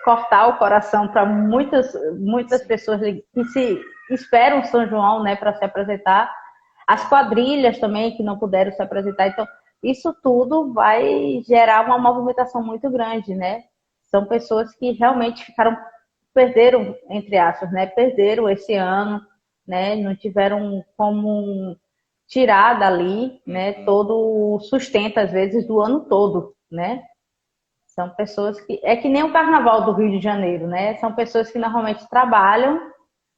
cortar o coração para muitas Sim. pessoas que se esperam São João, né, para se apresentar. As Aham. quadrilhas também que não puderam se apresentar. Então, isso tudo vai gerar uma movimentação muito grande, né? São pessoas que realmente perderam, entre aspas, né? Perderam esse ano, né? Não tiveram como tirar dali, né? Uhum. Todo o sustento, às vezes, do ano todo, né? São pessoas que. É que nem o carnaval do Rio de Janeiro, né? São pessoas que normalmente trabalham.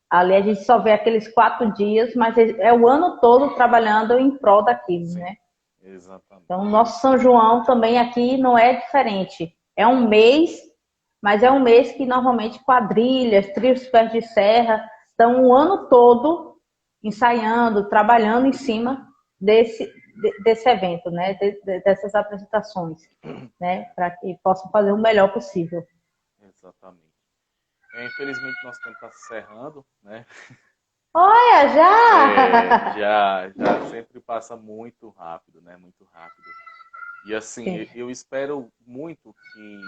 Ali a gente só vê aqueles 4 dias, mas é o ano todo trabalhando em prol daquilo, Sim. né? Então, Exatamente. o nosso São João também aqui não é diferente. É um mês, mas é um mês que normalmente quadrilhas, trios pés de serra estão o ano todo ensaiando, trabalhando em cima desse evento, né? Dessas apresentações, né? Para que possam fazer o melhor possível. Exatamente. Infelizmente, nosso tempo está se encerrando, né? Olha, já! Já sempre passa muito rápido, né? Muito rápido. E assim, Sim. eu espero muito que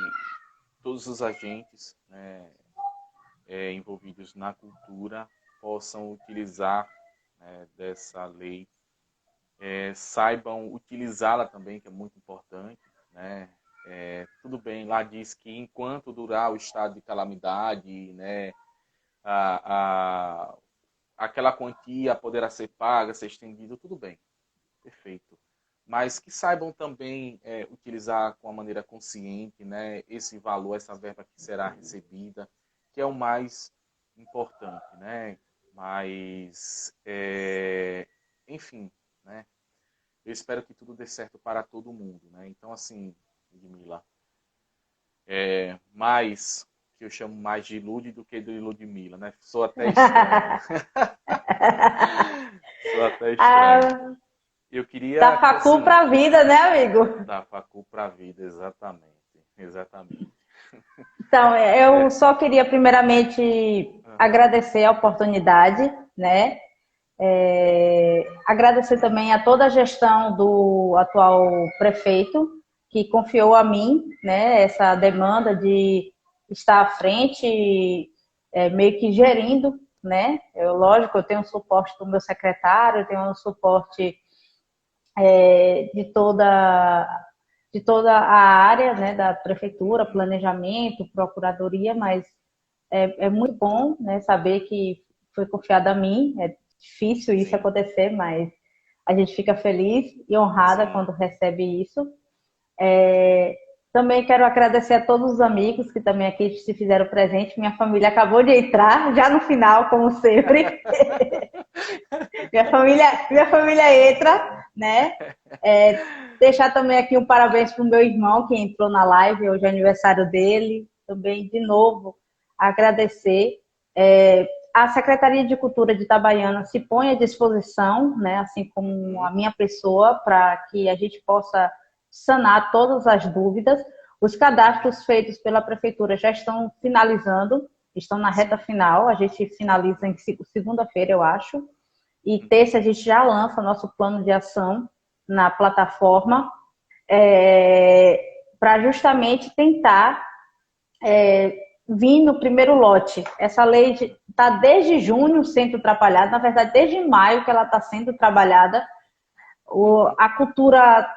todos os agentes, né, envolvidos na cultura possam utilizar, né, dessa lei, saibam utilizá-la também, que é muito importante, né? Tudo bem, lá diz que enquanto durar o estado de calamidade, né, a, aquela quantia poderá ser paga, ser estendida, tudo bem. Perfeito. Mas que saibam também utilizar com a maneira consciente, né, esse valor, essa verba que será recebida, que é o mais importante, né? Mas, enfim, né? Eu espero que tudo dê certo para todo mundo, né? Então, assim, Ludmila, mais, que eu chamo mais de Lud do que de Ludmila, né? Sou até estranho. Sou até estranho. Ah, Eu da queria que, facul assim, para a vida, né, amigo? da facu para a vida, exatamente. Exatamente. Então, eu É, só queria primeiramente aham, agradecer a oportunidade, né? Agradecer também a toda a gestão do atual prefeito, que confiou a mim, né, essa demanda de estar à frente, meio que gerindo, né? Lógico, eu tenho o suporte do meu secretário, eu tenho o suporte de toda a área, né, da prefeitura, planejamento, procuradoria, mas é muito bom, né, saber que foi confiado a mim. É difícil isso sim, acontecer, mas a gente fica feliz e honrada sim. quando recebe isso. Também quero agradecer a todos os amigos que também aqui se fizeram presente. Minha família acabou de entrar, já no final, como sempre. Minha família entra, né? Deixar também aqui um parabéns para o meu irmão que entrou na live, hoje é aniversário dele. Também, de novo, agradecer. A Secretaria de Cultura de Itabaiana se põe à disposição, né, assim como a Uhum, minha pessoa, para que a gente possa sanar todas as dúvidas. Os cadastros feitos pela Prefeitura já estão finalizando, estão na reta sim. final, a gente finaliza em segunda-feira, eu acho, e Uhum, terça a gente já lança nosso plano de ação na plataforma, para justamente tentar vir no primeiro lote. Essa lei está desde junho sendo trabalhada, na verdade, desde maio que ela está sendo trabalhada. uhum, A cultura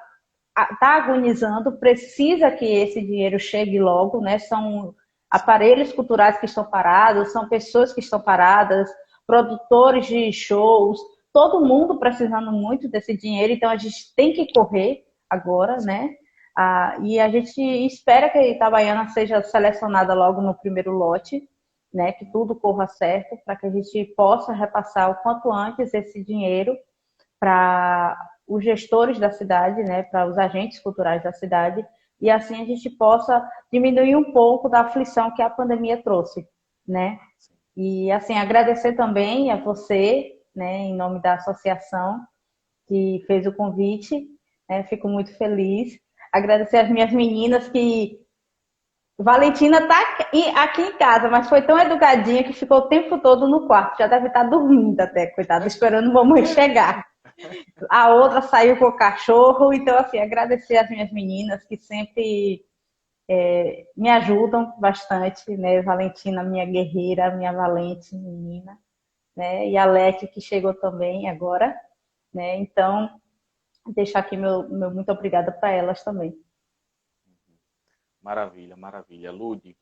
está agonizando, precisa que esse dinheiro chegue logo, né? São sim. aparelhos culturais que estão parados, são pessoas que estão paradas, produtores de shows, todo mundo precisando muito desse dinheiro, então a gente tem que correr agora, Sim. né? E a gente espera que a Itabaiana seja selecionada logo no primeiro lote, né? Que Uhum, tudo corra certo, para que a gente possa repassar o quanto antes esse dinheiro para os gestores da cidade, né, para os agentes culturais da cidade, e assim a gente possa diminuir um pouco da aflição que a pandemia trouxe, né? sim. E assim agradecer também a você, né, em nome da associação que fez o convite, né? Fico muito feliz. Agradecer as minhas meninas que Valentina está aqui em casa, mas foi tão educadinha que ficou o tempo todo no quarto. Já deve estar dormindo até, coitada, esperando o mamãe chegar. A outra saiu com o cachorro, então assim, agradecer as minhas meninas que sempre me ajudam bastante, né? Valentina, minha guerreira, minha valente menina, né? E a Leti que chegou também agora, né? Então, deixar aqui meu muito obrigada para elas também. Maravilha, maravilha. Lud,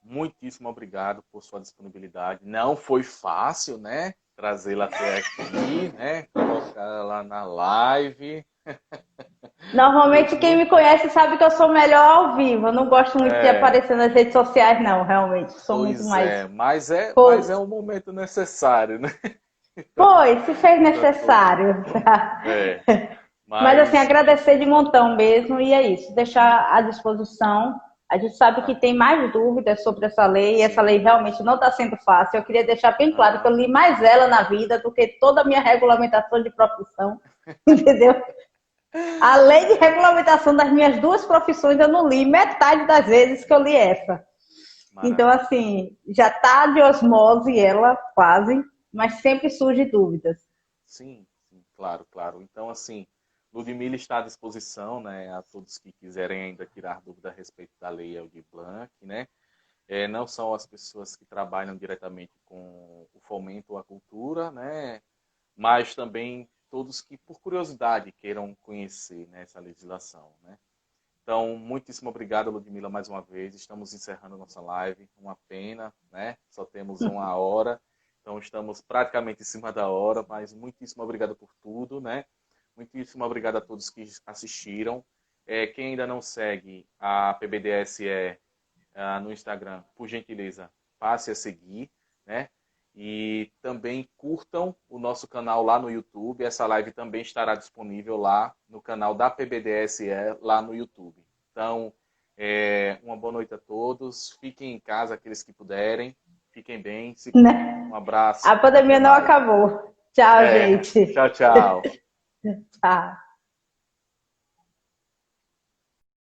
muitíssimo obrigado por sua disponibilidade. Não foi fácil, né? Trazê-la até aqui, né? Colocar lá na live. Deu Normalmente quem me muito. conhece sabe que eu sou melhor ao vivo. Eu não gosto muito de É, aparecer nas redes sociais, não, realmente. Sou muito pois mais é, mas é pose. um momento necessário, né? Foi, se fez Para todo. necessário. É, Mas assim, mas agradecer de montão mesmo, e é isso, deixar à disposição. A gente sabe tá que bom. tem mais dúvidas sobre essa lei, e essa lei Sim. realmente não está sendo fácil. Eu queria deixar bem claro que eu Aham. li mais ela na vida do que toda a minha regulamentação de profissão, entendeu? A lei de regulamentação das minhas duas profissões eu não li metade das vezes que eu li essa. Então, Maravilha. assim, já está de osmose ela, quase, mas sempre surge dúvidas. Sim, sim, claro, claro. Então, assim, Ludmilla está à disposição, né, a todos que quiserem ainda tirar dúvida a respeito da Lei Aldir Blanc, né? Não são as pessoas que trabalham diretamente com o fomento à cultura, né? Mas também todos que, por curiosidade, queiram conhecer, né, essa legislação, né? Então, muitíssimo obrigado, Ludmilla, mais uma vez. Estamos encerrando nossa live. Uma pena, né? Só temos uma hora. Então, estamos praticamente em cima da hora, mas muitíssimo obrigado por tudo, né? muitíssimo obrigado a todos que assistiram. Quem ainda não segue a PBDSE no Instagram, por gentileza, passe a seguir, né? E também curtam o nosso canal lá no YouTube. Essa live também estará disponível lá no canal da PBDSE, lá no YouTube. Então, uma boa noite a todos. Fiquem em casa, aqueles que puderem. Fiquem bem, se cuidem. Um abraço. A pandemia não acabou. Tchau, gente. Tchau, tchau. Tchau.